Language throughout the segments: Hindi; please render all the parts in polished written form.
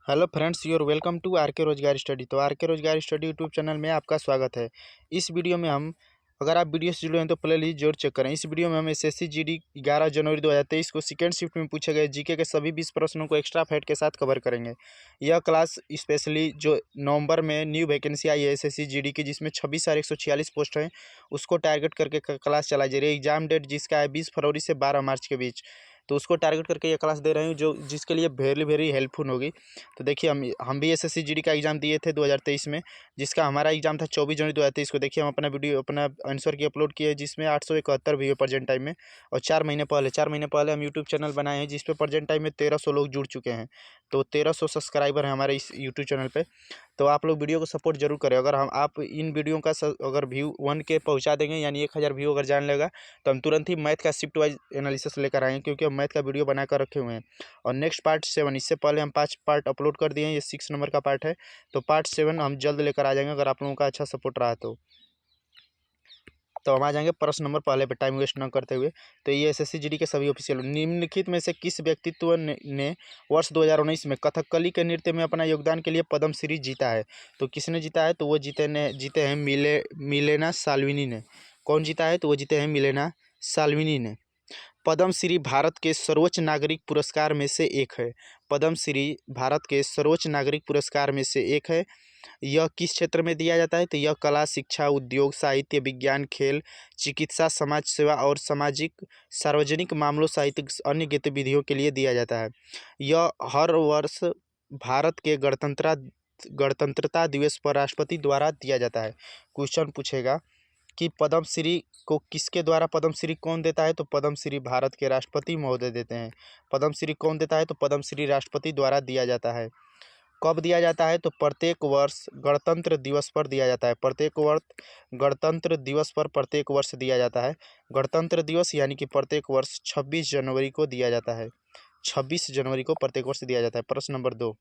Hello friends, you're welcome to R K Rozgar study. तो are K Rozgar study YouTube channel में आपका स्वागत है। इस वीडियो में हम अगर आप वीडियो से जुड़े हैं तो प्लेलिस्ट जरूर चेक करें। इस वीडियो में हम एसएससी जीडी 11 जनवरी 2023 को सेकेंड शिफ्ट में पूछे गए जीके के सभी 20 प्रश्नों को एक्स्ट्रा फैक्ट के साथ कवर करेंगे। यह क्लास स्पेशली जो नवंबर में न्यू वैकेंसी आई है एसएससी जीडी की, जिसमें 26,146 पोस्ट हैं, उसको टारगेट करके क्लास चलाई जा रही है। एग्जाम डेट जिसका है 20 फरवरी से 12 मार्च के बीच, तो उसको टारगेट करके ये क्लास दे रहे हैं, जो जिसके लिए वेरी वेरी हेल्पफुल होगी। तो देखिए, हम भी एसएससी जीडी का एग्ज़ाम दिए थे 2023 में, जिसका हमारा एग्ज़ाम था 24 जनवरी 2023 को। देखिए, हम अपना वीडियो अपना आंसर की अपलोड किए, जिसमें 871 व्यू प्रेजेंट टाइम में। और 4 महीने पहले हम यूट्यूब चैनल बनाए हैं, जिस पे प्रेजेंट टाइम में 1300 लोग जुड़ चुके हैं। तो 1300 सब्सक्राइबर हैं हमारे इस यूट्यूब चैनल पे। तो आप लोग वीडियो को सपोर्ट जरूर करें। अगर हम आप इन वीडियो का अगर व्यू 1K पहुँचा देंगे, यानी 1000 व्यू अगर जान लेगा, तो हम तुरंत ही मैथ का शिफ्ट वाइज एनालिसिस लेकर आएंगे, क्योंकि हम मैथ का वीडियो बना कर रखे हुए हैं। और नेक्स्ट पार्ट 7, इससे पहले हम 5 पार्ट अपलोड कर दिए हैं, ये 6 नंबर का पार्ट है। तो पार्ट 7 हम जल्द लेकर आ जाएंगे, अगर आप लोगों का अच्छा सपोर्ट रहा तो हम आ जाएंगे प्रश्न नंबर पहले पे, टाइम वेस्ट न करते हुए। तो ये एसएससी जीडी के सभी ऑफिशियल। निम्नलिखित में से किस व्यक्तित्व ने वर्ष 2019 में कथकली के नृत्य में अपना योगदान के लिए पद्मश्री जीता है? तो किसने जीता है? तो वो जीते हैं मिलेना साल्विनी ने। कौन जीता है? तो वो जीते हैं मिलेना साल्विनी ने। पद्मश्री भारत के सर्वोच्च नागरिक पुरस्कार में से एक है। पद्मश्री भारत के सर्वोच्च नागरिक पुरस्कार में से एक है। यह किस क्षेत्र में दिया जाता है? तो यह कला, शिक्षा, उद्योग, साहित्य, विज्ञान, खेल, चिकित्सा, समाज सेवा और सामाजिक सार्वजनिक मामलों सहित अन्य गतिविधियों के लिए दिया जाता है। यह हर वर्ष भारत के गणतंत्रता दिवस पर राष्ट्रपति द्वारा दिया जाता है। क्वेश्चन पूछेगा कि पद्मश्री को किसके द्वारा पद्मश्री कौन देता है? तो पद्मश्री भारत के राष्ट्रपति महोदय देते हैं। पद्मश्री कौन देता है? तो पद्मश्री राष्ट्रपति द्वारा दिया जाता है। कब दिया जाता है? तो प्रत्येक वर्ष गणतंत्र दिवस पर दिया जाता है। प्रत्येक वर्ष गणतंत्र दिवस पर प्रत्येक वर्ष दिया जाता है। गणतंत्र दिवस यानी कि प्रत्येक वर्ष 26 जनवरी को दिया जाता है। 26 जनवरी को प्रत्येक वर्ष दिया जाता है। प्रश्न नंबर 2,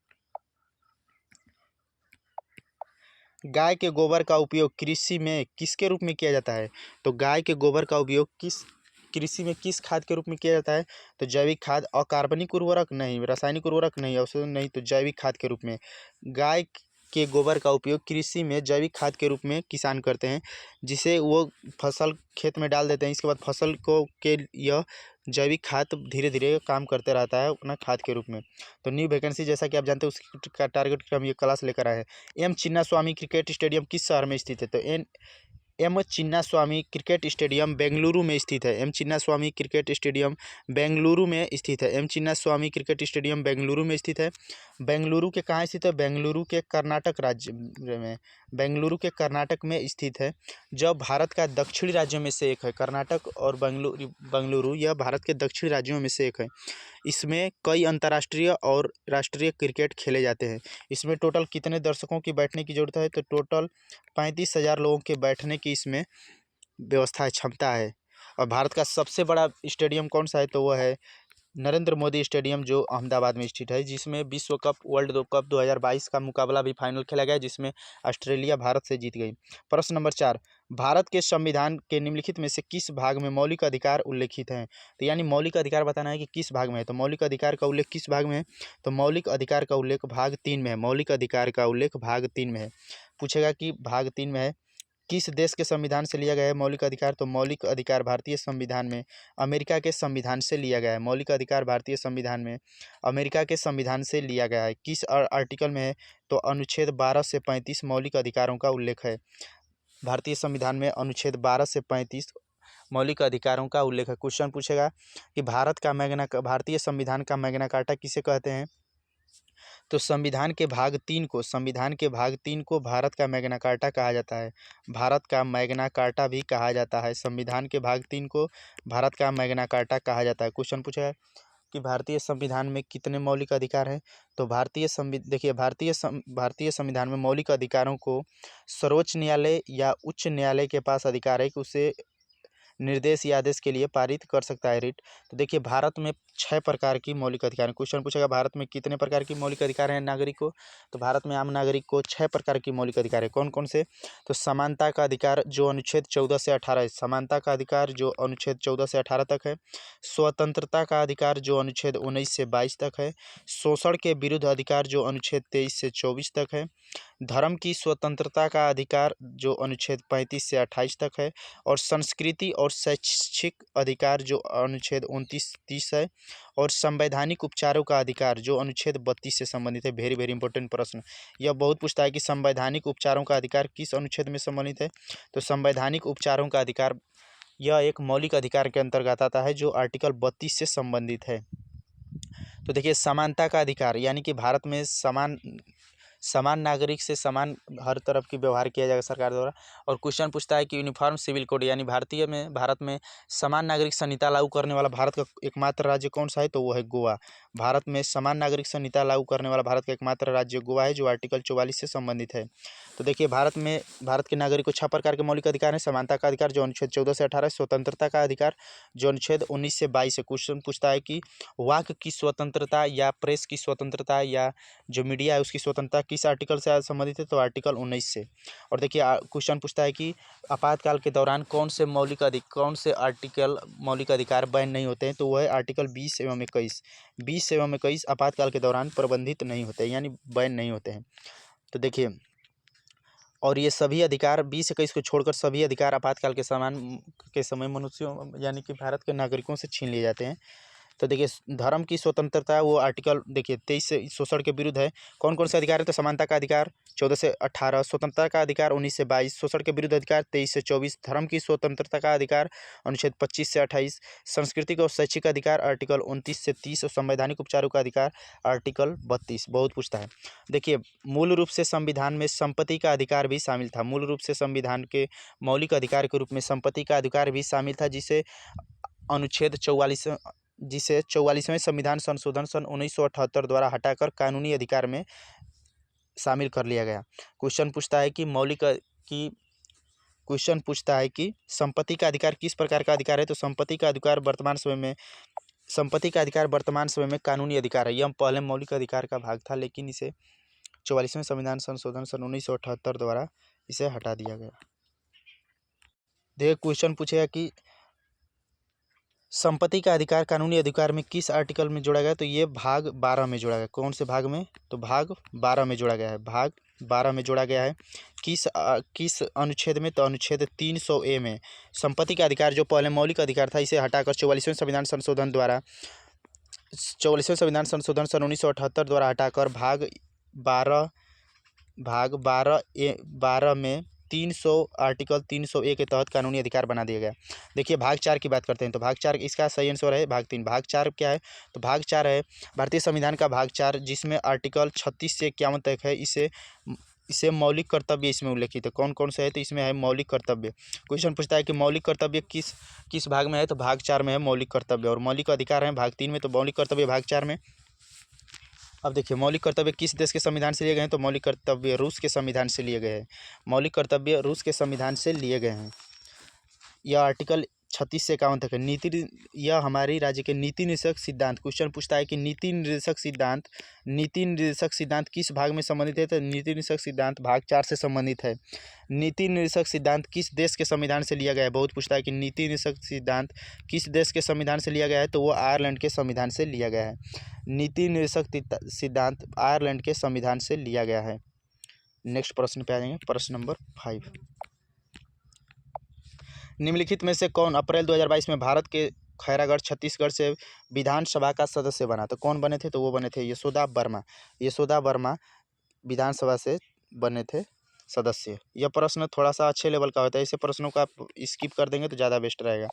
गाय के गोबर का उपयोग कृषि में किसके रूप में किया जाता है? तो गाय के गोबर का उपयोग कृषि में किस खाद के रूप में किया जाता है? तो जैविक खाद। अकार्बनिक उर्वरक नहीं, रासायनिक उर्वरक नहीं, औषधि नहीं, तो जैविक खाद के रूप में। गाय के गोबर का उपयोग कृषि में जैविक खाद के रूप में किसान करते हैं, जिसे वो फसल खेत में डाल देते हैं। इसके बाद फसल को के यह जैविक खाद धीरे धीरे काम करते रहता है अपना खाद के रूप में। तो न्यू वैकेंसी जैसा कि आप जानते हैं, उसकी का टारगेट हम ये क्लास लेकर आए हैं। एम चिन्नास्वामी क्रिकेट स्टेडियम किस शहर में स्थित है? तो M Chinnaswamy cricket stadium Bengaluru में स्थित है। M Chinnaswamy cricket stadium Bengaluru में स्थित है। M Chinnaswamy cricket stadium Bengaluru में स्थित है। बेंगलुरु के कहाँ स्थित है? बेंगलुरु के कर्नाटक राज्य में। बेंगलुरु के कर्नाटक में स्थित है, जो भारत का दक्षिणी राज्यों में से एक है। कर्नाटक और बेंगलुरु यह भारत के दक्षिणी राज्यों में से एक है। इसमें कई अंतर्राष्ट्रीय और राष्ट्रीय क्रिकेट खेले जाते हैं। इसमें टोटल कितने दर्शकों की बैठने की ज़रूरत है? तो टोटल 35,000 लोगों के बैठने की इसमें व्यवस्था है, क्षमता है। और भारत का सबसे बड़ा स्टेडियम कौन सा है? तो वह है नरेंद्र मोदी स्टेडियम, जो अहमदाबाद में स्थित है, जिसमें विश्व कप वर्ल्ड कप 2022 का मुकाबला भी फाइनल खेला गया, जिसमें ऑस्ट्रेलिया भारत से जीत गई। प्रश्न नंबर 4, भारत के संविधान के निम्नलिखित में से किस भाग में मौलिक अधिकार उल्लेखित हैं? तो यानी मौलिक अधिकार बताना है कि किस भाग में है। तो मौलिक अधिकार का उल्लेख किस भाग में है? तो मौलिक अधिकार का उल्लेख भाग 3 में है। मौलिक अधिकार का उल्लेख भाग 3 में है। पूछेगा कि भाग 3 में है, किस देश के संविधान से लिया गया है मौलिक अधिकार? तो मौलिक अधिकार भारतीय संविधान में अमेरिका के संविधान से लिया गया है। मौलिक अधिकार भारतीय संविधान में अमेरिका के संविधान से लिया गया है। किस आर्टिकल में है? तो अनुच्छेद 12 से 35 मौलिक अधिकारों का उल्लेख है। भारतीय संविधान में अनुच्छेद 12 से 35 मौलिक अधिकारों का उल्लेख है। क्वेश्चन पूछेगा कि भारतीय संविधान का मैग्ना कार्टा किसे कहते हैं? तो संविधान के भाग 3 को भारत का मैग्ना कार्टा कहा जाता है। भारत का मैग्ना कार्टा भी कहा जाता है। संविधान के भाग 3 को भारत का मैग्ना कार्टा कहा जाता है। क्वेश्चन पूछा है कि भारतीय संविधान में कितने मौलिक अधिकार हैं? तो देखिए, भारतीय संविधान में मौलिक अधिकारों को सर्वोच्च न्यायालय या उच्च न्यायालय के पास अधिकार है कि उसे निर्देश या आदेश के लिए पारित कर सकता है रिट। तो देखिए भारत में 6 प्रकार की मौलिक अधिकार हैं। क्वेश्चन पूछेगा भारत में कितने प्रकार की मौलिक अधिकार हैं नागरिक को, तो भारत में आम नागरिक को 6 प्रकार की मौलिक अधिकार है। कौन कौन से? तो समानता का अधिकार जो अनुच्छेद 14 से 18 है, समानता का अधिकार जो अनुच्छेद 14 से 18 तक है। स्वतंत्रता का अधिकार जो अनुच्छेद 19 से 22 तक है। शोषण के विरुद्ध अधिकार जो अनुच्छेद 23 से 24 तक है। धर्म की स्वतंत्रता का अधिकार जो अनुच्छेद 35 से 28 तक है। और संस्कृति और शैक्षिक अधिकार जो अनुच्छेद 29-30 है। और संवैधानिक उपचारों का अधिकार जो अनुच्छेद 32 से संबंधित है। वेरी वेरी इंपॉर्टेंट प्रश्न, यह बहुत पूछता है कि संवैधानिक उपचारों का अधिकार किस अनुच्छेद में संबंधित है। तो संवैधानिक उपचारों का अधिकार यह एक मौलिक अधिकार के अंतर्गत आता है जो आर्टिकल 32 से संबंधित है। तो देखिए समानता का अधिकार यानी कि भारत में समान नागरिक से समान हर तरफ की व्यवहार किया जाएगा सरकार द्वारा। और क्वेश्चन पूछता है कि यूनिफॉर्म सिविल कोड यानी भारत में समान नागरिक संहिता लागू करने वाला भारत का एकमात्र राज्य कौन सा है, तो वो है गोवा। भारत में समान नागरिक संहिता लागू करने वाला भारत का एकमात्र राज्य गोवा है जो आर्टिकल 44 से संबंधित है। तो देखिए भारत के नागरिक को 6 प्रकार के मौलिक अधिकार हैं। समानता का अधिकार जो अनुच्छेद 14 से 18, स्वतंत्रता का अधिकार जो अनुच्छेद 19 से 22 है। क्वेश्चन पूछता है कि वाक की स्वतंत्रता या प्रेस की स्वतंत्रता या जो मीडिया है उसकी स्वतंत्रता किस आर्टिकल से संबंधित है, तो आर्टिकल 19 से। और देखिए क्वेश्चन पूछता है कि आपातकाल के दौरान कौन से आर्टिकल मौलिक अधिकार बैन नहीं होते हैं, तो वह है आर्टिकल 20 एवं 21। 20 एवं 21 आपातकाल के दौरान प्रतिबंधित नहीं होते यानी बैन नहीं होते हैं। तो देखिए और ये सभी अधिकार 20-21 को छोड़कर सभी अधिकार आपातकाल के समय मनुष्यों यानी कि भारत के नागरिकों से छीन लिए जाते हैं। तो देखिए धर्म की स्वतंत्रता वो आर्टिकल देखिए 23 से शोषण के विरुद्ध है। कौन कौन से अधिकार है, तो समानता का अधिकार 14 से 18, स्वतंत्रता का अधिकार 19 से 22, शोषण के विरुद्ध अधिकार 23 से 24, धर्म की स्वतंत्रता का अधिकार अनुच्छेद 25 से 28, सांस्कृतिक और शैक्षिक अधिकार आर्टिकल 29 से 30 और संवैधानिक उपचारों का अधिकार आर्टिकल 32। बहुत पूछता है। देखिए मूल रूप से संविधान में संपत्ति का अधिकार भी शामिल था। मूल रूप से संविधान के मौलिक अधिकार के रूप में संपत्ति का अधिकार भी शामिल था, जिसे अनुच्छेद 44वें संविधान संशोधन सन 1978 द्वारा हटाकर कानूनी अधिकार में शामिल कर लिया गया। क्वेश्चन पूछता है कि संपत्ति का अधिकार किस प्रकार का अधिकार है, तो संपत्ति का अधिकार वर्तमान समय में कानूनी अधिकार है। यह पहले मौलिक अधिकार का भाग था लेकिन इसे 44वें संविधान संशोधन सन 1978 द्वारा इसे हटा दिया गया। देखिए क्वेश्चन पूछेगा कि संपत्ति का अधिकार कानूनी अधिकार में किस आर्टिकल में जोड़ा गया, तो ये भाग 12 में जोड़ा गया। कौन से भाग में, तो भाग 12 में जोड़ा गया है। भाग 12 में जोड़ा गया है। किस अनुच्छेद में, तो अनुच्छेद 300A में संपत्ति का अधिकार जो पहले मौलिक अधिकार था इसे हटाकर 44वें संविधान संशोधन सन 1978 द्वारा हटाकर भाग 12 में 300 आर्टिकल 300A के तहत कानूनी अधिकार बना दिया गया। देखिए भाग 4 की बात करते हैं, तो भाग 4 इसका सही आंसर है भाग 3। भाग 4 क्या है, तो भाग 4 है भारतीय संविधान का भाग 4 जिसमें आर्टिकल 36 से 51 तक है। इसे मौलिक कर्तव्य इसमें उल्लेखित है। कौन कौन से है, तो इसमें है मौलिक कर्तव्य। क्वेश्चन पूछता है कि मौलिक कर्तव्य किस भाग में है, तो भाग 4 में है मौलिक कर्तव्य। और मौलिक अधिकार है भाग 3 में, तो मौलिक कर्तव्य भाग 4 में। अब देखिए मौलिक कर्तव्य किस देश के संविधान से लिए गए हैं, तो मौलिक कर्तव्य रूस के संविधान से लिए गए हैं। मौलिक कर्तव्य रूस के संविधान से लिए गए हैं। यह आर्टिकल 36 से 51 तक है। यह हमारी राज्य के नीति निर्देशक सिद्धांत। क्वेश्चन पूछता है कि नीति निर्देशक सिद्धांत किस भाग में संबंधित है, तो नीति निर्देशक सिद्धांत भाग 4 से संबंधित है। नीति निर्देशक सिद्धांत किस देश के संविधान से लिया गया है, बहुत पूछता है कि नीति निर्देशक सिद्धांत किस देश के संविधान से लिया गया है, तो वो आयरलैंड के संविधान से लिया गया है। नीति निर्देशक सिद्धांत आयरलैंड के संविधान से लिया गया है। नेक्स्ट प्रश्न पे आ जाएंगे, प्रश्न नंबर 5। निम्नलिखित में से कौन अप्रैल 2022 में भारत के खैरागढ़ छत्तीसगढ़ से विधानसभा का सदस्य बना, तो कौन बने थे, तो वो बने थे यशोदा वर्मा विधानसभा से बने थे सदस्य। यह प्रश्न थोड़ा सा अच्छे लेवल का होता है, ऐसे प्रश्नों का आप स्किप कर देंगे तो ज़्यादा बेस्ट रहेगा।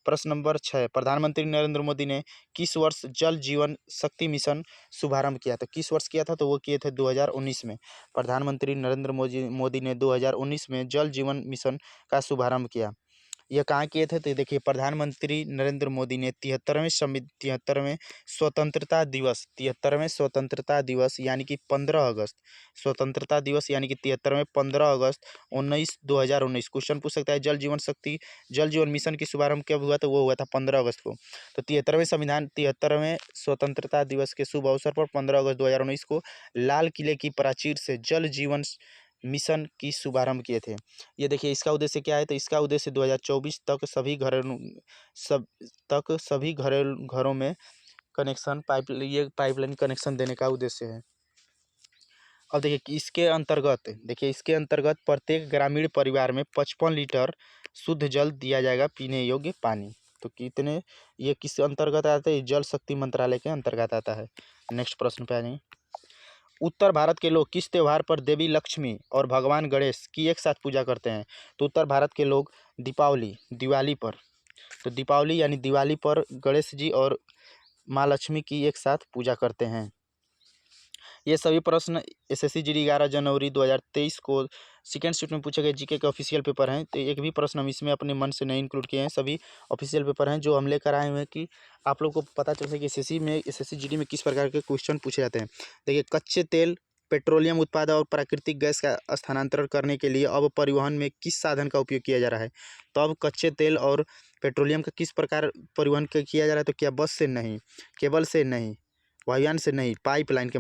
प्रश्न नंबर 6, प्रधानमंत्री नरेंद्र मोदी ने किस वर्ष जल जीवन शक्ति मिशन शुभारंभ किया, तो किस वर्ष किया था, तो वो किए थे 2019 में। प्रधानमंत्री नरेंद्र मोदी ने 2019 में जल जीवन मिशन का शुभारंभ किया। यह कहाँ किए थे? तो देखिए प्रधानमंत्री नरेंद्र मोदी ने 73वें स्वतंत्रता दिवस यानी कि 15 अगस्त, स्वतंत्रता दिवस यानी कि 73वें 15 अगस्त 2019 क्वेश्चन पूछ सकता है जल जीवन मिशन की शुभारंभ कब हुआ? तो वो हुआ था 15 अगस्त को। तो 73वें स्वतंत्रता दिवस के शुभ अवसर पर 15 अगस्त 2019 को लाल किले की प्राचीर से जल जीवन मिशन की शुभारंभ किए थे। ये देखिए इसका उद्देश्य क्या है? तो इसका उद्देश्य 2024 तक सभी घरों में पाइपलाइन कनेक्शन देने का उद्देश्य है। अब देखिए कि इसके अंतर्गत प्रत्येक ग्रामीण परिवार में 55 लीटर शुद्ध जल दिया जाएगा पीने योग्य पानी। तो कितने, ये किस अंतर्गत आता है? जल शक्ति मंत्रालय के अंतर्गत आता है। नेक्स्ट प्रश्न पे आ जाएंगे। उत्तर भारत के लोग किस त्यौहार पर देवी लक्ष्मी और भगवान गणेश की एक साथ पूजा करते हैं? तो उत्तर भारत के लोग दिवाली पर गणेश जी और माँ लक्ष्मी की एक साथ पूजा करते हैं। ये सभी प्रश्न एसएससी जीडी 11 जनवरी 2023 को सेकेंड शिफ्ट में पूछे गए जीके के ऑफिशियल पेपर हैं। तो एक भी प्रश्न हम इसमें अपने मन से नहीं इंक्लूड किए हैं, सभी ऑफिशियल पेपर हैं जो हम लेकर आए हुए हैं कि आप लोग को पता चल सके कि एसएससी जीडी में किस प्रकार के क्वेश्चन पूछे जाते हैं। देखिए कच्चे तेल, पेट्रोलियम उत्पाद और प्राकृतिक गैस का स्थानांतरण करने के लिए अब परिवहन में किस साधन का उपयोग किया जा रहा है? तो अब कच्चे तेल और पेट्रोलियम का किस प्रकार परिवहन किया जा रहा है? तो क्या बस से नहीं, केबल से नहीं, वायुयान से नहीं, पाइपलाइन के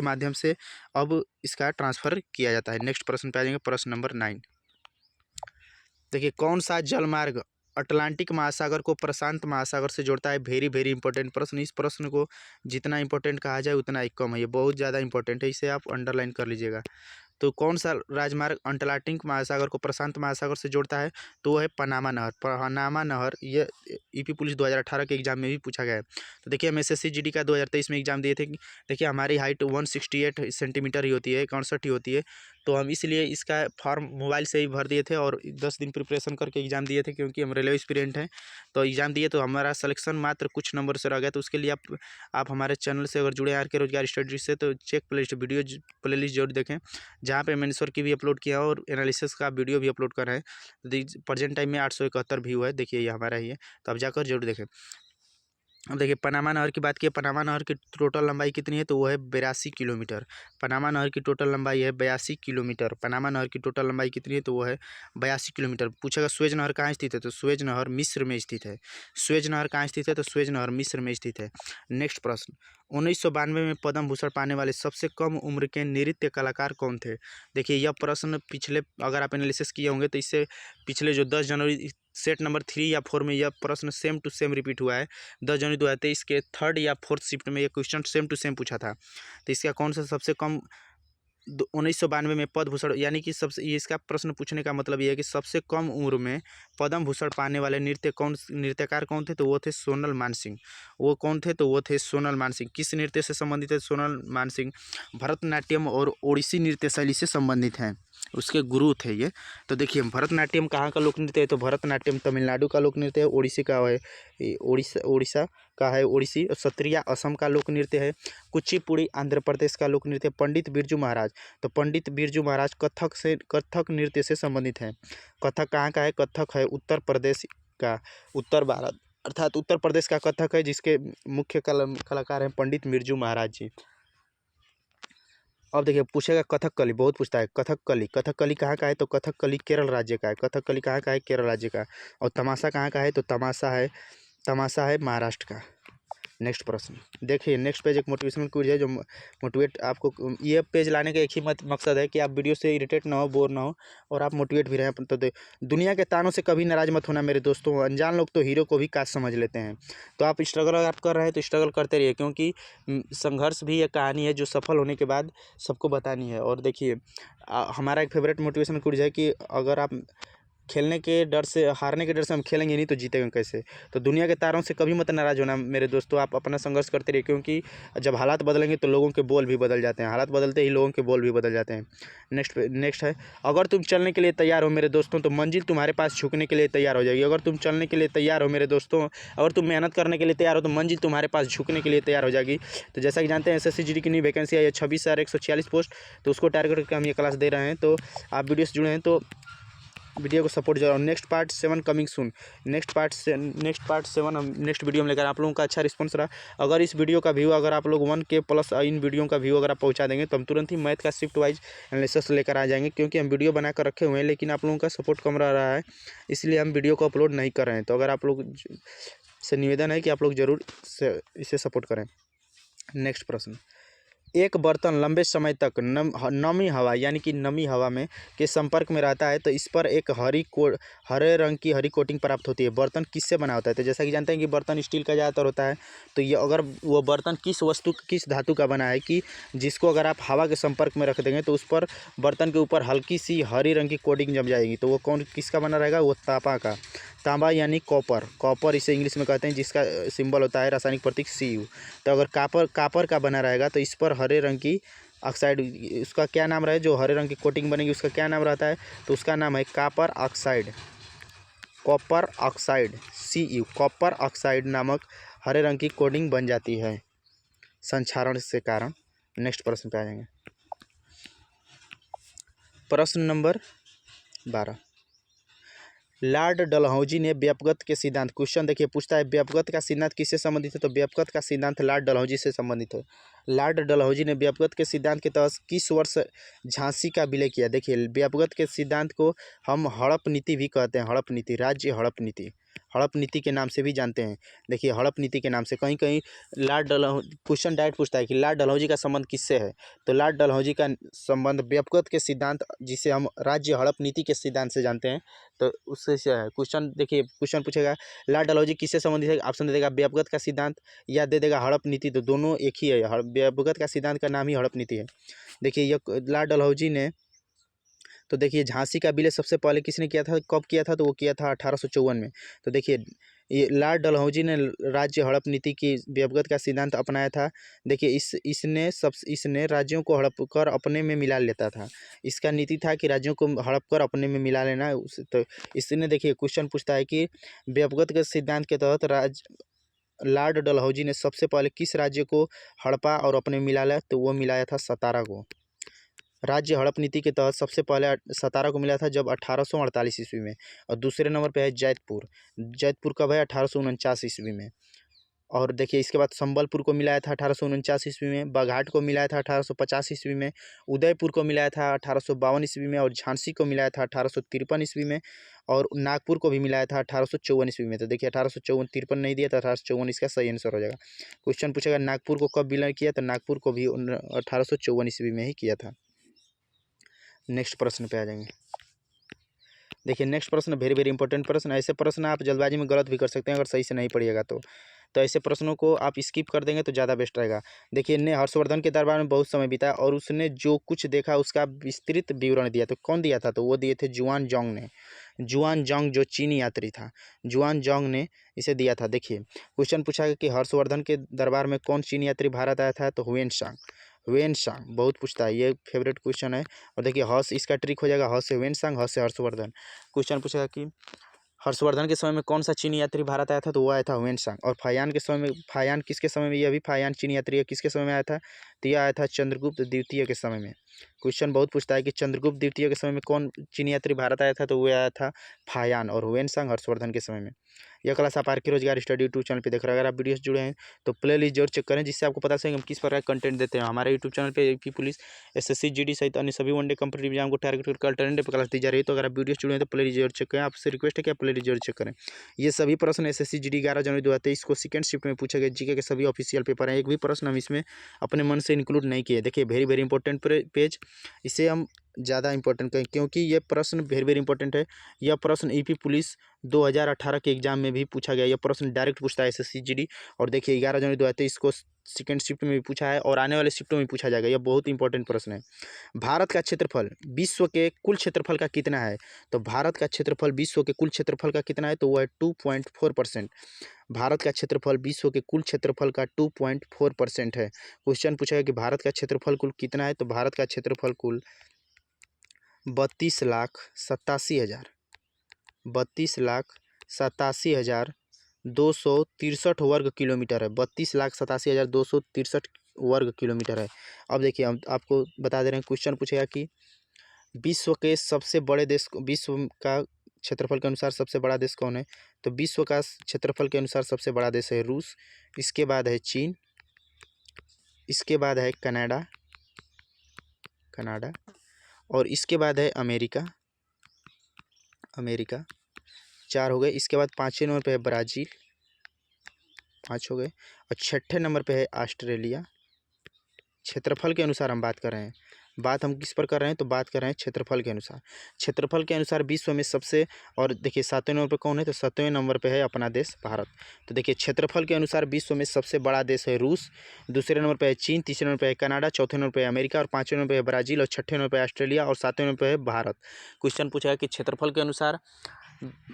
माध्यम से अब इसका ट्रांसफर किया जाता है। नेक्स्ट प्रश्न पे आ जाएंगे, प्रश्न नंबर 9। देखिए कौन सा जलमार्ग अटलांटिक महासागर को प्रशांत महासागर से जोड़ता है? वेरी इंपॉर्टेंट प्रश्न। इस प्रश्न को जितना इंपॉर्टेंट कहा जाए उतना ही कम है, ये बहुत ज़्यादा इंपॉर्टेंट है, इसे आप अंडरलाइन कर लीजिएगा। तो कौन सा राजमार्ग अटलांटिक महासागर को प्रशांत महासागर से जोड़ता है? तो वो है पनामा नहर। ये यूपी पुलिस 2018 के एग्जाम में भी पूछा गया है। तो देखिए हम एसएससी जीडी का 2023 में एग्जाम दिए थे। देखिए हमारी हाइट 168 सेंटीमीटर ही होती है, 61 ही होती है। तो हम इसलिए इसका फॉर्म मोबाइल से ही भर दिए थे और 10 दिन प्रिपरेशन करके एग्ज़ाम दिए थे, क्योंकि हम रेलवे एस्पिरेंट हैं। तो एग्ज़ाम दिए तो हमारा सिलेक्शन मात्र कुछ नंबर से रह गया। तो उसके लिए आप हमारे चैनल से अगर जुड़े RK रोजगार स्टडी से, तो चेक प्लेलिस्ट जरूर देखें, जहाँ पे मैंने सर की भी अपलोड किया और एनालिसिस का वीडियो भी अपलोड कर रहे हैं। प्रेजेंट टाइम में 871 व्यू है, देखिए ये हमारा ही है, तो आप जाकर जरूर देखें। अब देखिए पनामा नहर की बात की, पनामा नहर की टोटल लंबाई कितनी है? तो वो है 82 किलोमीटर। पनामा नहर की टोटल लंबाई है 82 किलोमीटर। पनामा नहर की टोटल लंबाई कितनी है? तो वो है 82 किलोमीटर। पूछेगा सुएज नहर कहाँ स्थित है? तो सुएज नहर मिस्र में स्थित है। सुएज नहर कहाँ स्थित है? तो सुएज नहर मिस्र में स्थित है। नेक्स्ट प्रश्न, 1992 में पद्म भूषण पाने वाले सबसे कम उम्र के नृत्य कलाकार कौन थे? देखिए यह प्रश्न पिछले, अगर आप एनालिसिस किए होंगे तो इससे पिछले जो 10 जनवरी सेट नंबर 3 या 4 में यह प्रश्न सेम टू सेम रिपीट हुआ है। 10 जनवरी 2023 के 3rd या 4th शिफ्ट में यह क्वेश्चन सेम टू सेम पूछा था। तो इसका कौन सा सबसे कम 1992 में पद्म भूषण, यानी कि सबसे, ये इसका प्रश्न पूछने का मतलब ये है कि सबसे कम उम्र में पद्म भूषण पाने वाले नृत्यकार कौन थे? तो वो थे सोनल मानसिंह। वो कौन थे? तो वो थे सोनल मानसिंह। किस नृत्य से संबंधित है सोनल मानसिंह? भरतनाट्यम और ओडिसी नृत्य शैली से संबंधित हैं, उसके गुरु थे ये। तो देखिए भरतनाट्यम कहाँ का लोक नृत्य है? तो भरतनाट्यम तमिलनाडु का लोक नृत्य है, ओडिसी का है, उड़ीसा का है ओडिसी। सत्रिया असम का लोक नृत्य है। कुचिपुड़ी आंध्र प्रदेश का लोक नृत्य। पंडित बिरजू महाराज, तो पंडित बिरजू महाराज कथक नृत्य से संबंधित हैं। कथक कहाँ का है? कथक है उत्तर प्रदेश का, उत्तर भारत अर्थात उत्तर प्रदेश का कथक है, जिसके मुख्य कलाकार हैं पंडित बिरजू महाराज जी। अब देखिए पूछेगा कथकली, बहुत पूछता है कथकली कहाँ का है? तो कथकली केरल राज्य का है। कथकली कहाँ का है? केरल राज्य का। और तमाशा कहाँ का है? तो तमाशा है महाराष्ट्र का। नेक्स्ट प्रश्न देखिए, नेक्स्ट पेज एक मोटिवेशनल क्विज है जो मोटिवेट आपको, ये पेज लाने का एक ही मकसद है कि आप वीडियो से इरिटेट ना हो, बोर ना हो और आप मोटिवेट भी रहें। तो दुनिया के तानों से कभी नाराज मत होना मेरे दोस्तों, अनजान लोग तो हीरो को भी काश समझ लेते हैं। तो आप स्ट्रगल अगर आप कर रहे हैं तो स्ट्रगल करते रहिए, क्योंकि संघर्ष भी एक कहानी है जो सफल होने के बाद सबको बतानी है। और देखिए हमारा एक फेवरेट मोटिवेशनल क्विज है कि अगर आप हारने के डर से हम खेलेंगे नहीं तो जीतेंगे कैसे। तो दुनिया के तारों से कभी मत नाराज होना मेरे दोस्तों, आप अपना संघर्ष करते रहिए, क्योंकि जब हालात बदलेंगे तो लोगों के बोल भी बदल जाते हैं, हालात बदलते ही लोगों के बोल भी बदल जाते हैं। नेक्स्ट है, अगर तुम चलने के लिए तैयार हो मेरे दोस्तों तो मंजिल तुम्हारे पास झुकने के लिए तैयार हो जाएगी। अगर तुम चलने के लिए तैयार हो मेरे दोस्तों, अगर तुम मेहनत करने के लिए तैयार हो तो मंजिल तुम्हारे पास झुकने के लिए तैयार हो जाएगी। तो जैसा कि जानते हैं एसएससी जीडी की नई वैकेंसी आई है 26,146 पोस्ट, तो उसको टारगेट करके हम ये क्लास दे रहे हैं। तो आप वीडियो से जुड़े हैं तो वीडियो को सपोर्ट जरूर। Next part 7 coming soon. Next part 7 हम नेक्स्ट वीडियो में लेकर, आप लोगों का अच्छा रिस्पॉन्स रहा। अगर इस वीडियो का व्यू अगर आप लोग 1K प्लस इन वीडियो का व्यू अगर आप पहुंचा देंगे तो हम तुरंत ही मैथ का शिफ्ट वाइज एनालिसिस लेकर आ जाएंगे, क्योंकि हम वीडियो बना कर रखे हुए हैं लेकिन आप लोगों का सपोर्ट कम रह रहा है, इसलिए हम वीडियो को अपलोड नहीं कर रहे हैं। तो अगर आप लोग से निवेदन है कि आप लोग ज़रूर इसे सपोर्ट करें। नेक्स्ट प्रश्न, एक बर्तन लंबे समय तक नमी हवा यानी कि नमी हवा में के संपर्क में रहता है तो इस पर एक हरे रंग की हरी कोटिंग प्राप्त होती है। बर्तन किससे बना होता है? तो जैसा कि जानते हैं कि बर्तन स्टील का ज़्यादातर होता है। तो ये अगर वो बर्तन किस धातु का बना है कि जिसको अगर आप हवा के संपर्क में रख देंगे तो उस पर बर्तन के ऊपर हल्की सी हरी रंग की कोटिंग जम जाएगी। तो वो किसका बना रहेगा? वो तांबा यानी कॉपर इसे इंग्लिश में कहते हैं, जिसका सिंबल होता है रासायनिक प्रतीक Cu। तो अगर कापर का बना रहेगा तो इस पर हरे रंग की ऑक्साइड, उसका क्या नाम रहे, जो हरे रंग की कोटिंग बनेगी उसका क्या नाम रहता है? तो उसका नाम है copper oxide Cu। Copper oxide नामक हरे रंग की कोटिंग बन जाती है संक्षारण से कारण। नेक्स्ट प्रश्न पे आ जाएंगे। प्रश्न नंबर 12, लॉर्ड डलहौजी ने व्यापकत्व के सिद्धांत, क्वेश्चन देखिए पूछता है व्यापकत्व का सिद्धांत किससे संबंधित है? तो व्यापकत्व का सिद्धांत लॉर्ड डलहौजी से संबंधित है। लॉर्ड डलहौजी ने व्यापकत्व के सिद्धांत के तहत किस वर्ष झांसी का विलय किया? देखिए व्यापकत्व के सिद्धांत को हम हड़प नीति भी कहते हैं, हड़प नीति, राज्य हड़प नीति के नाम से भी जानते हैं। देखिए हड़प नीति के नाम से कहीं कहीं लॉर्ड डलहौजी, क्वेश्चन डायरेक्ट पूछता है कि लॉर्ड डलहौजी का संबंध किससे है? तो लॉर्ड डलहौजी का संबंध व्यापकत्व के सिद्धांत, जिसे हम राज्य हड़प नीति के सिद्धांत से जानते हैं, तो उससे है। क्वेश्चन देखिए, क्वेश्चन पूछेगा लॉर्ड डलहौजी किससे संबंधित है? ऑप्शन दे देगा व्यापकत्व का सिद्धांत या दे देगा हड़प नीति, तो दोनों एक ही है। व्यापकत्व का सिद्धांत का नाम ही हड़प नीति है। देखिए यह लॉर्ड डलहौजी ने, तो देखिए झांसी का विलय सबसे पहले किसने किया था, कब किया था? तो वो किया था 1854 में। तो देखिए ये लॉर्ड डलहौजी ने राज्य हड़प नीति की व्यापकत्व का सिद्धांत अपनाया था। देखिए इसने राज्यों को हड़प कर अपने में मिला लेता था। इसका नीति था कि राज्यों को हड़प कर अपने में मिला लेना। तो इसने देखिए क्वेश्चन पूछता है कि व्यापकत्व के सिद्धांत के तहत लॉर्ड डलहौजी ने सबसे पहले किस राज्य को हड़पा और अपने में मिला लिया? तो वो मिलाया था सतारा को। राज्य हड़प नीति के तहत सबसे पहले सतारा को मिला था जब 1848 ईस्वी में। और दूसरे नंबर पे है जैतपुर कब है? 1849 ईस्वी में। और देखिए इसके बाद संबलपुर को मिलाया था 1849 ईस्वी में, बाघाट को मिलाया था 1850 ईस्वी में, उदयपुर को मिलाया था 1852 ईस्वी में, और झांसी को मिलाया था 1853 ईस्वी में, और नागपुर को भी मिलाया था 1854 ईस्वी में। तो देखिए 1853 नहीं दिया, तो 1854 इसका सही आंसर हो जाएगा। क्वेश्चन पूछेगा नागपुर को कब विलय किया? तो नागपुर को भी 1854 ईस्वी में ही किया था। नेक्स्ट प्रश्न पे आ जाएंगे। देखिए नेक्स्ट प्रश्न वेरी वेरी इंपॉर्टेंट प्रश्न। ऐसे प्रश्न आप जल्दबाजी में गलत भी कर सकते हैं अगर सही से नहीं पढ़िएगा तो ऐसे प्रश्नों को आप स्किप कर देंगे तो ज़्यादा बेस्ट रहेगा। देखिए ने हर्षवर्धन के दरबार में बहुत समय बिताया और उसने जो कुछ देखा उसका विस्तृत विवरण दिया। तो कौन दिया था? तो वो दिए थे जुआन जोंग जो चीनी यात्री था, जुआन जोंग ने इसे दिया था। देखिए क्वेश्चन पूछा गया कि हर्षवर्धन के दरबार में कौन चीनी यात्री भारत आया था? तो हुएनसांग बहुत पूछता है, ये फेवरेट क्वेश्चन है। और देखिए हर्ष इसका ट्रिक हो जाएगा, हर्ष से हुएनसांग, हर्ष से हर्षवर्धन। क्वेश्चन पूछेगा कि हर्षवर्धन के समय में कौन सा चीनी यात्री भारत आया था? तो वो आया था हुएनसांग। और फायान किसके समय में? यह भी फायान चीनी यात्री है, किसके समय में आया था? तो यह आया था चंद्रगुप्त द्वितीय के समय में। क्वेश्चन बहुत पूछता है कि चंद्रगुप्त द्वितीय के समय में कौन चीनी यात्री भारत आया था? तो वो आया था फायान, और हुएनसांग हर्षवर्धन के समय में। यह क्लास आप are K Rozgar study YouTube channel पे देख रहे हैं। अगर आप वीडियो से जुड़े हैं तो प्ले लिस्ट जरूर चेक करें, जिससे आपको पता चले हम किस प्रकार का कंटेंट देते हैं। हमारे यूट्यूब चैनल पे यूपी पुलिस, एसएससी, जीडी सहित अन्य सभी वनडे कॉम्पिटिटिव एग्जाम को टारगेट कर अल्टरनेटिव पे क्लास दी जा रही है। तो अगर आप वीडियो से जुड़े हैं तो प्ले लिस्ट जरूर चेक करें। आपसे रिक्वेस्ट है कि आप प्ले लिस्ट जरूर चेक करें। ये सभी प्रश्न एसएससी जीडी 11 जनवरी 2023 को सेकंड शिफ्ट में पूछे गए जीके के सभी ऑफिशियल पेपर हैं। एक भी प्रश्न हम इसमें अपने मन से इंक्लूड नहीं किए। देखिए वेरी वेरी इंपॉर्टेंट पेज, इसे हम ज़्यादा इंपॉर्टेंट कहें क्योंकि ये प्रश्न वेरी वेरी इंपॉर्टेंट है। यह प्रश्न यूपी पुलिस 2018 के एग्जाम में भी पूछा गया। यह प्रश्न डायरेक्ट पूछता है एसएससी जीडी। और देखिए 11 जनवरी 2023 को सेकंड शिफ्ट में भी पूछा है और आने वाले शिफ्टों में पूछा जाएगा। यह बहुत इंपॉर्टेंट प्रश्न है। भारत का क्षेत्रफल विश्व के कुल क्षेत्रफल का कितना है? तो भारत का क्षेत्रफल विश्व के कुल क्षेत्रफल का कितना है? तो वह है 2.4%। भारत का क्षेत्रफल विश्व के कुल क्षेत्रफल का 2.4% है। क्वेश्चन पूछा है कि भारत का क्षेत्रफल कुल कितना है? तो भारत का क्षेत्रफल कुल 32,87,263 वर्ग किलोमीटर है। 32,87,263 वर्ग किलोमीटर है। अब देखिए हम आपको बता दे रहे हैं, क्वेश्चन पूछेगा कि विश्व के सबसे बड़े देश, विश्व का क्षेत्रफल के अनुसार सबसे बड़ा देश कौन है? तो विश्व का क्षेत्रफल के अनुसार सबसे बड़ा देश है रूस, इसके बाद है चीन, इसके बाद है कनाडा और इसके बाद है अमेरिका। 4 हो गए। इसके बाद 5वें नंबर पे है ब्राज़ील, 5 हो गए। और 6ठे नंबर पे है ऑस्ट्रेलिया। क्षेत्रफल के अनुसार हम बात कर रहे हैं। बात हम किस पर कर रहे हैं? तो बात कर रहे हैं क्षेत्रफल के अनुसार। क्षेत्रफल के अनुसार विश्व में सबसे, और देखिए 7वें नंबर पे कौन है? तो 7वें नंबर पे है अपना देश भारत। तो देखिए क्षेत्रफल के अनुसार विश्व में सबसे बड़ा देश है रूस, दूसरे नंबर पे है चीन, तीसरे नंबर पे है कनाडा, चौथे नंबर पे है अमेरिका और 5वें नंबर पे है ब्राज़ील और 6ठे नंबर पे ऑस्ट्रेलिया और 7वें नंबर पे है भारत। क्वेश्चन पूछा है कि क्षेत्रफल के अनुसार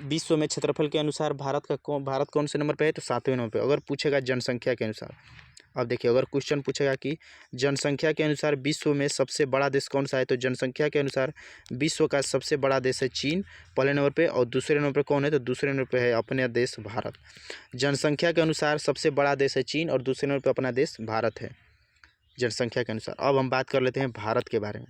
विश्व में क्षेत्रफल के अनुसार भारत कौन से नंबर पे है? तो 7वें नंबर पे। अगर पूछेगा जनसंख्या के अनुसार, अब देखिए अगर क्वेश्चन पूछेगा कि जनसंख्या के अनुसार विश्व में सबसे बड़ा देश कौन सा है, तो जनसंख्या के अनुसार विश्व का सबसे बड़ा देश है चीन पहले नंबर पे, और दूसरे नंबर पे कौन है? तो दूसरे नंबर पे है अपना देश भारत। जनसंख्या के अनुसार सबसे बड़ा देश है चीन और दूसरे नंबर पे अपना देश भारत है जनसंख्या के अनुसार। अब हम बात कर लेते हैं भारत के बारे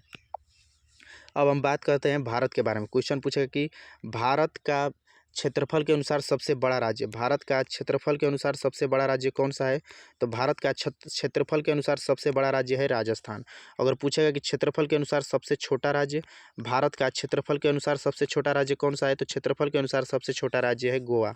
में। क्वेश्चन पूछेगा कि भारत का क्षेत्रफल के अनुसार सबसे बड़ा राज्य, भारत का क्षेत्रफल के अनुसार सबसे बड़ा राज्य कौन सा है? तो भारत का क्षेत्रफल के अनुसार सबसे बड़ा राज्य है राजस्थान। अगर पूछेगा कि क्षेत्रफल के अनुसार सबसे छोटा राज्य, भारत का क्षेत्रफल के अनुसार सबसे छोटा राज्य कौन सा है? तो क्षेत्रफल के अनुसार सबसे छोटा राज्य है गोवा।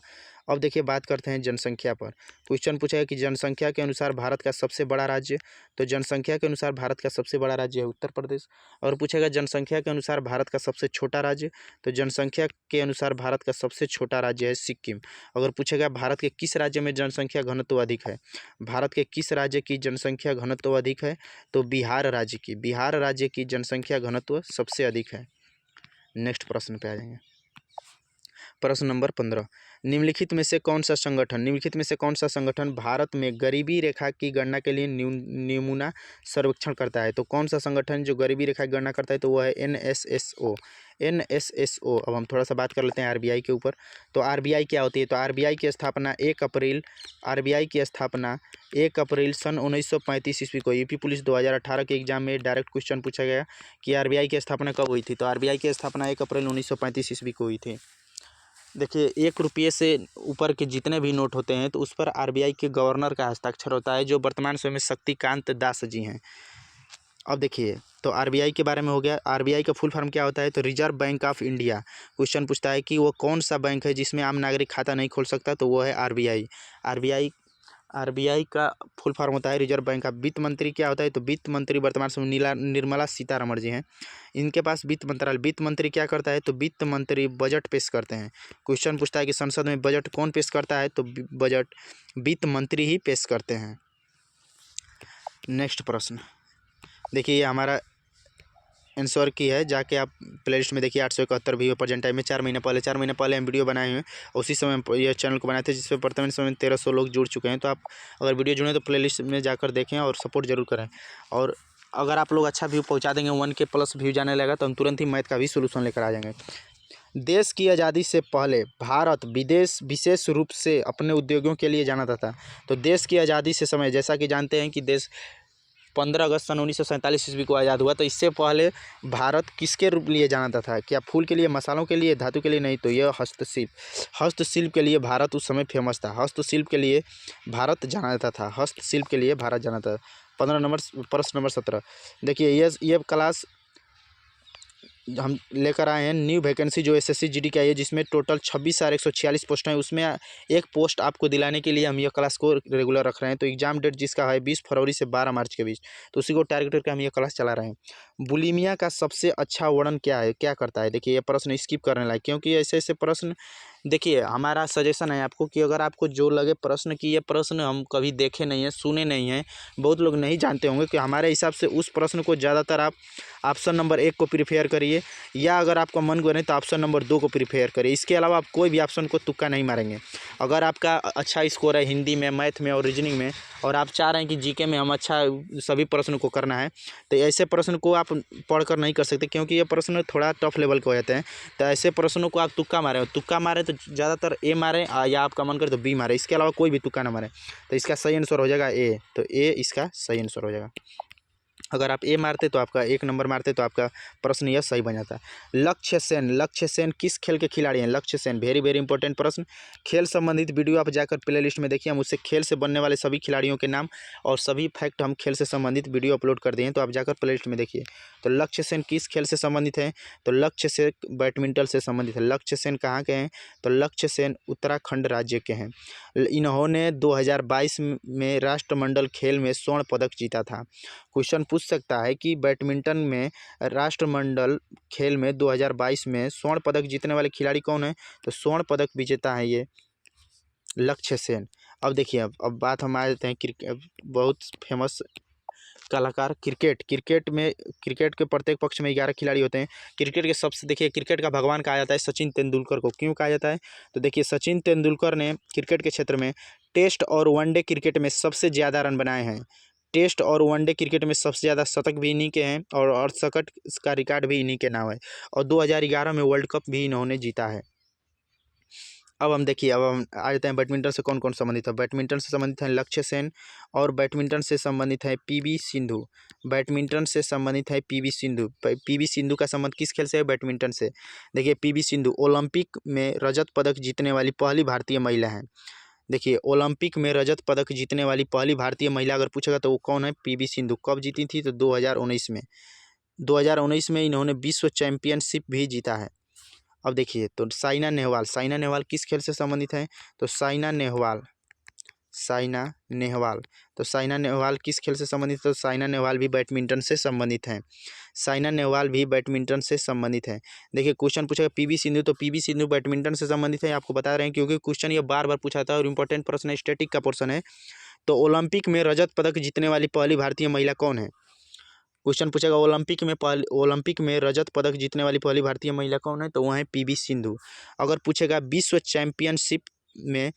अब देखिए बात करते हैं जनसंख्या पर। क्वेश्चन पूछेगा कि जनसंख्या के अनुसार भारत का सबसे बड़ा राज्य, तो जनसंख्या के अनुसार भारत का सबसे बड़ा राज्य है उत्तर प्रदेश। और पूछेगा जनसंख्या के अनुसार भारत का सबसे छोटा राज्य, तो जनसंख्या के अनुसार भारत का सबसे छोटा राज्य है सिक्किम। अगर पूछेगा भारत के किस राज्य में जनसंख्या घनत्व अधिक है, भारत के किस राज्य की जनसंख्या घनत्व अधिक है? तो बिहार राज्य की जनसंख्या घनत्व सबसे अधिक है। नेक्स्ट प्रश्न पे आ जाएंगे। प्रश्न नंबर 15, निम्नलिखित में से कौन सा संगठन भारत में गरीबी रेखा की गणना के लिए नमूना सर्वेक्षण करता है? तो कौन सा संगठन जो गरीबी रेखा की गणना करता है? तो वह है NSSO। अब हम थोड़ा सा बात कर लेते हैं RBI के ऊपर। तो RBI क्या होती है? तो RBI की स्थापना 1 अप्रैल सन 1935 ईस्वी को, यूपी पुलिस 2018 के एग्जाम में डायरेक्ट क्वेश्चन पूछा गया कि RBI की स्थापना कब हुई थी? तो RBI की स्थापना 1 अप्रैल 1935 ईस्वी को हुई थी। देखिए 1 रुपये से ऊपर के जितने भी नोट होते हैं तो उस पर RBI के गवर्नर का हस्ताक्षर होता है, जो वर्तमान समय में शक्तिकांत दास जी हैं। अब देखिए तो RBI के बारे में हो गया। RBI का फुल फॉर्म क्या होता है? तो reserve bank of India. Question पूछता है कि वो कौन सा बैंक है जिसमें आम नागरिक खाता नहीं खोल सकता? तो वो है RBI का फुल फॉर्म होता है रिजर्व बैंक ऑफ। वित्त मंत्री क्या होता है? तो वित्त मंत्री वर्तमान समय निर्मला सीतारमण जी हैं, इनके पास वित्त मंत्रालय। वित्त मंत्री क्या करता है? तो वित्त मंत्री बजट पेश करते हैं। क्वेश्चन पूछता है कि संसद में बजट कौन पेश करता है? तो बजट वित्त मंत्री ही पेश करते हैं। नेक्स्ट प्रश्न देखिए, ये हमारा आंसर की है, जाके आप प्लेलिस्ट में देखिए 871 भी प्रेजेंट टाइम में 4 महीने पहले हम वीडियो बनाए हुए हैं। उसी समय ये चैनल को बनाए थे, जिसपे वर्तमान समय में 1300 लोग जुड़ चुके हैं। तो आप अगर वीडियो जुड़े तो प्लेलिस्ट में जाकर देखें और सपोर्ट जरूर करें। और अगर आप लोग अच्छा व्यू पहुंचा देंगे, 1K प्लस व्यू जाने लगेगा, तो हम तुरंत ही मैथ का भी सोल्यूशन लेकर आ जाएंगे। देश की आज़ादी से पहले भारत विशेष रूप से अपने उद्योगों के लिए जाना था। तो देश की आज़ादी से समय, जैसा कि जानते हैं कि देश 15 अगस्त सन 1947 ईस्वी को आज़ाद हुआ। तो इससे पहले भारत किसके लिए जाना था? क्या फूल के लिए, मसालों के लिए, धातु के लिए? नहीं, तो यह हस्तशिल्प के लिए भारत उस समय फेमस था। हस्तशिल्प के लिए भारत जाना जाता था। 15 नंबर प्रश्न नंबर 17 देखिए, ये क्लास हम लेकर आए हैं न्यू वैकेंसी जो SSC GD की आई है, जिसमें टोटल 26,146 पोस्ट हैं। उसमें एक पोस्ट आपको दिलाने के लिए हम यह क्लास को रेगुलर रख रहे हैं। तो एग्जाम डेट जिसका है 20 फरवरी से 12 मार्च के बीच, तो उसी को टारगेट करके हम यह क्लास चला रहे हैं। बुलीमिया का सबसे अच्छा वर्णन क्या करता है? देखिए ये प्रश्न स्किप करने लायक, क्योंकि ऐसे प्रश्न, देखिए हमारा सजेशन है आपको कि अगर आपको जो लगे प्रश्न की ये प्रश्न हम कभी देखे नहीं हैं, सुने नहीं हैं, बहुत लोग नहीं जानते होंगे, कि हमारे हिसाब से उस प्रश्न को ज़्यादातर आप ऑप्शन नंबर 1 को प्रिपेयर करिए, या अगर आपका मन करे तो ऑप्शन नंबर 2 को प्रिपेयर करिए। इसके अलावा आप कोई भी ऑप्शन को तुक्का नहीं मारेंगे। अगर आपका अच्छा स्कोर है हिंदी में, मैथ में और रीजनिंग में, और आप चाह रहे हैं कि GK में हम अच्छा सभी प्रश्न को करना है, तो ऐसे प्रश्न को आप पढ़कर नहीं कर सकते, क्योंकि ये प्रश्न थोड़ा टफ लेवल के हो जाते हैं। तो ऐसे प्रश्नों को आप तुक्का मारें तो ज़्यादातर A मारें, या आप का मन करे तो B मारें। इसके अलावा कोई भी तुक्का ना मारें। तो इसका सही आंसर हो जाएगा A। तो A इसका सही आंसर हो जाएगा। अगर आप ए मारते तो आपका 1 नंबर मारते तो आपका प्रश्न यह सही बन जाता। लक्ष्य सेन किस खेल के खिलाड़ी हैं? लक्ष्य सेन वेरी वेरी इंपॉर्टेंट प्रश्न। खेल संबंधित वीडियो आप जाकर प्ले लिस्ट में देखिए, हम उससे खेल से बनने वाले सभी खिलाड़ियों के नाम और सभी फैक्ट हम खेल से संबंधित वीडियो अपलोड कर दिए हैं, तो आप जाकर प्ले लिस्ट में देखिए। तो लक्ष्य सेन किस खेल से संबंधित हैं? तो लक्ष्य सेन बैडमिंटन से संबंधित है। लक्ष्य सेन कहाँ के हैं? तो लक्ष्य सेन उत्तराखंड राज्य के हैं। इन्होंने 2022 में राष्ट्रमंडल खेल में स्वर्ण पदक जीता था। क्वेश्चन पूछ सकता है कि बैडमिंटन में राष्ट्रमंडल खेल में 2022 में स्वर्ण पदक जीतने वाले खिलाड़ी कौन है? तो स्वर्ण पदक विजेता है ये लक्ष्य सेन। अब देखिए, अब बात हम आ जाते हैं क्रिकेट, बहुत फेमस कलाकार क्रिकेट के प्रत्येक पक्ष में 11 खिलाड़ी होते हैं। क्रिकेट के सबसे देखिए, क्रिकेट का भगवान कहा जाता है सचिन तेंदुलकर को। क्यों कहा जाता है? तो देखिए, सचिन तेंदुलकर ने क्रिकेट के क्षेत्र में टेस्ट और वनडे क्रिकेट में सबसे ज़्यादा रन बनाए हैं। टेस्ट और वनडे क्रिकेट में सबसे ज़्यादा शतक भी इन्हीं के हैं और अड़सठ का रिकॉर्ड भी इन्हीं के नाम है। और 2011 में वर्ल्ड कप भी इन्होंने जीता है। अब हम देखिए, अब हम आ जाते हैं बैडमिंटन से कौन कौन संबंधित है। बैडमिंटन से संबंधित है लक्ष्य सेन और बैडमिंटन से संबंधित है पीवी सिंधु। बैडमिंटन से संबंधित है पीवी सिंधु। पीवी सिंधु का संबंध किस खेल से है? बैडमिंटन से। देखिए, पीवी सिंधु ओलंपिक में रजत पदक जीतने वाली पहली भारतीय महिला हैं। देखिए, ओलंपिक में रजत पदक जीतने वाली पहली भारतीय महिला अगर पूछेगा तो वो कौन है? पीवी सिंधु। कब जीती थी? तो 2019 में। 2019 में इन्होंने विश्व चैंपियनशिप भी जीता है। अब देखिए, तो साइना नेहवाल किस खेल से संबंधित है? तो साइना नेहवाल किस खेल से संबंधित है? तो साइना नेहवाल भी बैडमिंटन से संबंधित हैं। साइना नेहवाल भी बैडमिंटन से संबंधित है। देखिए, क्वेश्चन पूछेगा पीवी सिंधु, तो पीवी सिंधु बैडमिंटन से संबंधित है, आपको बता रहे हैं क्योंकि क्वेश्चन ये बार बार पूछा था और इंपॉर्टेंट प्रश्न है, स्टैटिक का पोर्शन है। तो ओलंपिक में रजत पदक जीतने वाली पहली भारतीय महिला कौन है? क्वेश्चन पूछेगा ओलंपिक में रजत पदक जीतने वाली पहली भारतीय महिला कौन है? तो वह है पीवी सिंधु। अगर पूछेगा विश्व चैंपियनशिप में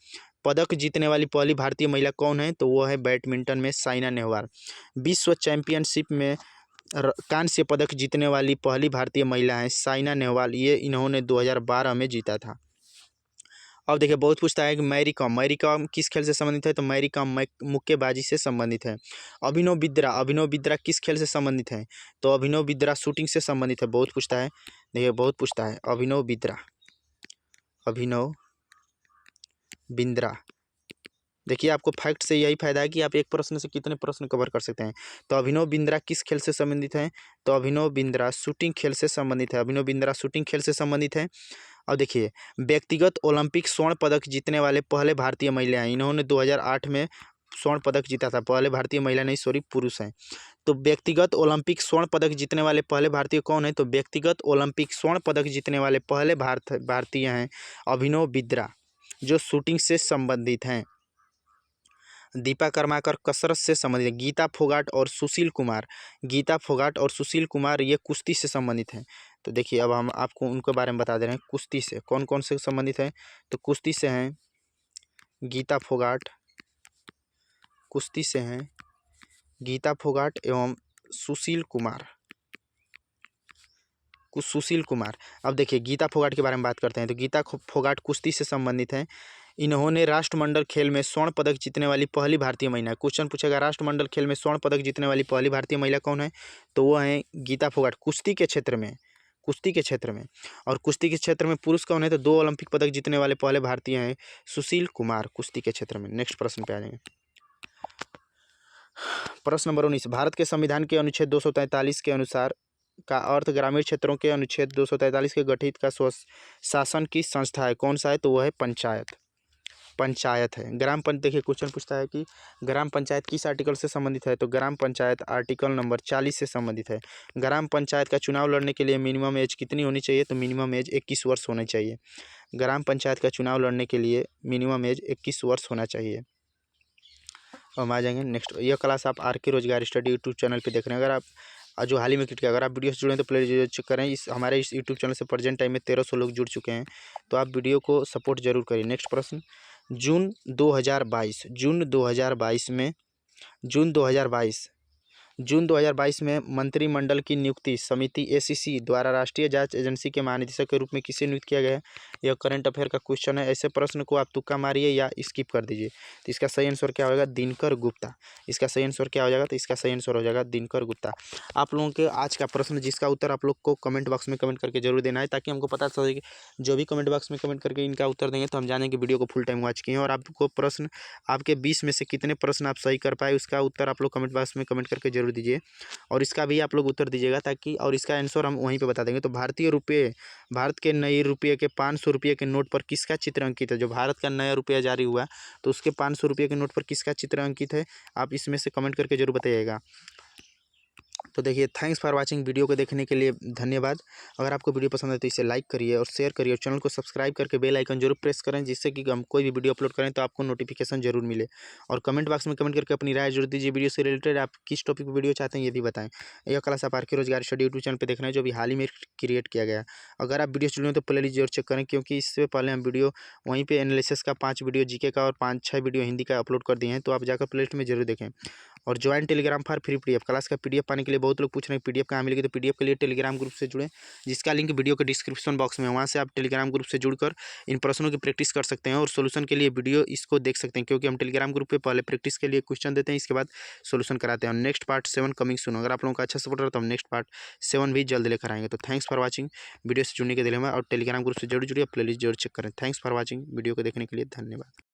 पदक जीतने वाली पहली भारतीय महिला कौन है? तो वो है बैडमिंटन में साइना नेहवाल। विश्व चैंपियनशिप में कांस्य पदक जीतने वाली पहली भारतीय महिला है साइना नेहवाल। ये इन्होंने 2012 में जीता था। अब देखिए, बहुत पूछता है कि मैरी कॉम किस खेल से संबंधित है? तो मैरी कॉम मुक्केबाजी से संबंधित है। अभिनव बिंद्रा किस खेल से संबंधित है? तो अभिनव बिंद्रा शूटिंग से संबंधित है। बहुत पूछता है, देखिए बहुत पूछता है अभिनव बिंद्रा। देखिए, आपको फैक्ट से यही फायदा है कि आप एक प्रश्न से कितने प्रश्न कवर कर सकते हैं। तो अभिनव बिंद्रा किस खेल से संबंधित है? तो अभिनव बिंद्रा शूटिंग खेल से संबंधित है। और देखिए, व्यक्तिगत ओलंपिक स्वर्ण पदक जीतने वाले पहले भारतीय महिला हैं। इन्होंने 2008 में स्वर्ण पदक जीता था। पहले भारतीय महिला नहीं, सॉरी, पुरुष हैं। तो व्यक्तिगत ओलंपिक स्वर्ण पदक जीतने वाले पहले भारतीय कौन है? तो व्यक्तिगत ओलंपिक स्वर्ण पदक जीतने वाले पहले भारतीय हैं अभिनव बिंद्रा, जो शूटिंग से संबंधित हैं। दीपा कर्माकर कसरत से संबंधित है। गीता फोगाट और सुशील कुमार ये कुश्ती से संबंधित हैं। तो देखिए, अब हम आपको उनके बारे में बता दे रहे हैं। कुश्ती से कौन कौन से संबंधित है? तो कुश्ती से हैं गीता फोगाट एवं सुशील कुमार। अब देखिए, गीता फोगाट के बारे में बात करते हैं। तो गीता फोगाट कुश्ती से संबंधित हैं। इन्होंने राष्ट्रमंडल खेल में स्वर्ण पदक जीतने वाली पहली भारतीय महिला। क्वेश्चन पूछेगा राष्ट्रमंडल खेल में स्वर्ण पदक जीतने वाली पहली भारतीय महिला कौन है? तो वो है गीता फोगाट, कुश्ती के क्षेत्र में। और कुश्ती के क्षेत्र में पुरुष कौन है? तो 2 ओलंपिक पदक जीतने वाले पहले भारतीय हैं सुशील कुमार, कुश्ती के क्षेत्र में। नेक्स्ट प्रश्न पे आ जाएंगे। प्रश्न नंबर 19, भारत के संविधान के अनुच्छेद 243 के अनुसार का अर्थ ग्रामीण क्षेत्रों के अनुच्छेद 243 के गठित का शासन की संस्था है। कौन सा है? तो वह है पंचायत है। देखिए, क्वेश्चन पूछता है कि ग्राम पंचायत किस आर्टिकल से संबंधित है? तो ग्राम पंचायत आर्टिकल नंबर 40 से संबंधित है। ग्राम पंचायत का चुनाव लड़ने के लिए मिनिमम एज कितनी होनी चाहिए? तो मिनिमम एज 21 वर्ष होनी चाहिए। ग्राम पंचायत का चुनाव लड़ने के लिए मिनिमम एज 21 वर्ष होना चाहिए। हम आ जाएंगे नेक्स्ट। यह क्लास आप are K Rozgar study YouTube channel पे देख रहे हैं। अगर आप जो हाल ही में अगर आप वीडियो से जुड़े हैं तो प्लीज़ चेक करें। हमारे इस यूट्यूब चैनल से प्रेजेंट टाइम में 1300 लोग जुड़ चुके हैं, तो आप वीडियो को सपोर्ट जरूर करिए। नेक्स्ट प्रश्न, जून 2022 में मंत्रिमंडल की नियुक्ति समिति ACC द्वारा राष्ट्रीय जांच एजेंसी के महानिदेशक के रूप में किसे नियुक्त किया गया है? यह करंट अफेयर का क्वेश्चन है। ऐसे प्रश्न को आप तुक्का मारिए या स्किप कर दीजिए। तो इसका सही आंसर क्या होगा? दिनकर गुप्ता। इसका सही आंसर क्या हो जाएगा? तो इसका सही आंसर हो जाएगा दिनकर गुप्ता। आप लोगों के आज का प्रश्न जिसका उत्तर आप लोग को कमेंट बॉक्स में कमेंट करके जरूर देना है, ताकि हमको पता चले कि जो भी कमेंट बॉक्स में कमेंट करके इनका उत्तर देंगे तो हम जानेंगे कि वीडियो को फुल टाइम वॉच किए हैं। और आपको प्रश्न आपके 20 में से कितने प्रश्न आप सही कर पाए उसका उत्तर आप लोग कमेंट बॉक्स में कमेंट करके जरूर दीजिए। और इसका भी आप लोग उत्तर दीजिएगा, ताकि और इसका आंसर हम वहीं पे बता देंगे। तो भारतीय रुपये, भारत के नए रुपये के 500 रुपये के नोट पर किसका चित्र अंकित है? जो भारत का नया रुपया जारी हुआ तो उसके 500 रुपये के नोट पर किसका चित्र अंकित है? आप इसमें से कमेंट करके जरूर बताइएगा। तो देखिए, थैंक्स फॉर वाचिंग। वीडियो को देखने के लिए धन्यवाद। अगर आपको वीडियो पसंद है तो इसे लाइक करिए और शेयर करिए और चैनल को सब्सक्राइब करके बेल आइकन जरूर प्रेस करें, जिससे कि हम कोई भी वीडियो अपलोड करें तो आपको नोटिफिकेशन जरूर मिले। और कमेंट बॉक्स में कमेंट करके अपनी राय जरूर दीजिए। वीडियो से रिलेटेड आप किस टॉपिक पर वीडियो चाहते हैं ये भी बताएं। यह क्लास आप आर.के. रोजगार स्टडी यूट्यूब चैनल पर देख रहे हैं, जो भी हाल ही में क्रिएट किया गया है। अगर आप वीडियो जुड़े हैं तो प्लेलिस्ट जरूर चेक करें, क्योंकि इससे पहले हम वीडियो वहीं पे एनालिसिस का 5 वीडियो, जीके का और 5-6 वीडियो हिंदी का अपलोड कर दिए हैं। तो आप जाकर प्लेलिस्ट में जरूर देखें। और join Telegram for free PDF. Class का पीडीएफ पाने के लिए बहुत लोग पूछ रहे हैं पीडीएफ कहाँ मिलेगी। तो पीडीएफ के लिए टेलीग्राम ग्रुप से जुड़ें, जिसका लिंक वीडियो के डिस्क्रिप्शन बॉक्स में है। वहाँ से आप टेलीग्राम ग्रुप से जुड़कर इन प्रश्नों की प्रैक्टिस कर सकते हैं और सोल्यूशन के लिए वीडियो इसको देख सकते हैं, क्योंकि हम टेलीग्राम ग्रुप पे पहले प्रैक्टिस के लिए क्वेश्चन देते हैं, इसके बाद सोल्यूशन कराते हैं। और नेक्स्ट पार्ट 7 कमिंग सून। अगर आप लोगों का अच्छा सपोर्ट रहा तो हम नेक्स्ट पार्ट 7 भी जल्द लेकर आएंगे। तो थैंक्स फॉर वॉचिंग। वीडियो से जुड़ने के लिए और टेलीग्राम ग्रुप से जरूर जुड़िए, प्लेलिस्ट जरूर चेक करें। Thanks for watching. वीडियो को देखने के लिए धन्यवाद।